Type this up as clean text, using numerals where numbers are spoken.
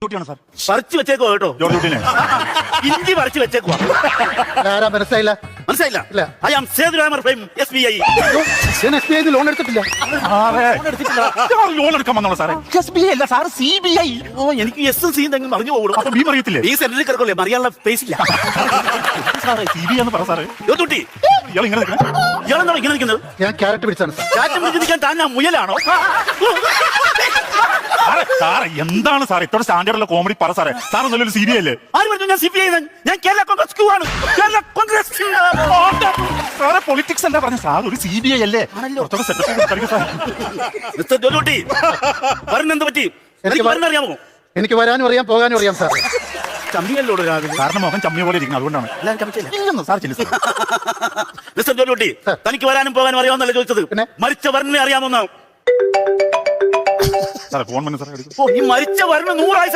ഡ്യൂട്ടിയാണ് സാർ. പറിച്ചു വെച്ചേക്കുവാ കേട്ടോ. ഡ്യൂട്ടിനെ ഇഞ്ചി പറിച്ചു വെച്ചേക്കുവാ. ആരാ മനസ്സിലായില്ല? മനസ്സിലായില്ല? ഇല്ല. I am Sethuramar from SBI. ഞാൻ SBI ലോൺ എടുത്തിട്ടില്ല. ലോൺ എടുക്കാൻ വന്നോളൂ സാറേ. SBI അല്ല സാർ, CBI. ഓ, എനിക്ക് എസും സിയും തെങ്ങും പറഞ്ഞു പോകും. അപ്പൊ ബി അറിയത്തില്ലേ? ഈ സെന്ററിൽ കിടക്കല്ലേ, മറിയാനുള്ള സ്പേസ് ഇല്ല. സാറേ CBI എന്ന് പറ സാറേ. കുട്ടി ഇയാൾ ഇങ്ങനെ നിൽക്കണേ. ഇയാളെന്താ ഇങ്ങനെ നിൽക്കുന്നത്? ഞാൻ ക്യാരറ്റ് പിടിച്ചാണ് സാർ. ചാറ്റം പിടിച്ച് നിൽക്കാൻ താൻ ഞാൻ മുയലാണോ? സാറേ സാറേ എന്താണ് സാർ ഇത്ര സ്റ്റാൻഡേർഡുള്ള കോമഡി പറ സാറേ. സാർ നല്ലൊരു CBI അല്ലേ? ആര് പറഞ്ഞു ഞാൻ CPI? ഞാൻ കേരള കോൺഗ്രസ് ക്യൂ ആണ്. കേരള കോൺഗ്രസ്. സാറേ പൊളിറ്റിക്സ് എന്താ പറഞ്ഞ സാർ ഒരു CBI അല്ലേ? കുറച്ചുകൂടെ സെറ്റപ്പ് സാർ. മിസ്റ്റർ ജോലൂട്ടി, പറഞ്ഞെന്ത് പറ്റി? എനിക്ക് പറഞ്ഞറിയാമോ? എനിക്ക് വരാനും അറിയാം, പോകാനും അറിയാം സാർ. ചമ്മിയല്ലോട് രാവിലെ. സാറിന്റെ മുഖം ചമ്മിയ പോലെ ഇരിക്കുന്നത് അതുകൊണ്ടാണ്. എല്ലാവരും ചമ്മിച്ചില്ല. ഇല്ലെന്ന് സാർ ചില മിസ്റ്റർ ജോലൂട്ടി, തനിക്ക് വരാനും പോകാനും അറിയാമെന്നല്ല ചോദിച്ചത്. പിന്നെ? മരിച്ച വരനെ അറിയാമെന്ന്. സാറേ ഫോൺ വന്നു സാറേ. ഓ, ഈ മരിച്ച വരന് 100 ആയുസ്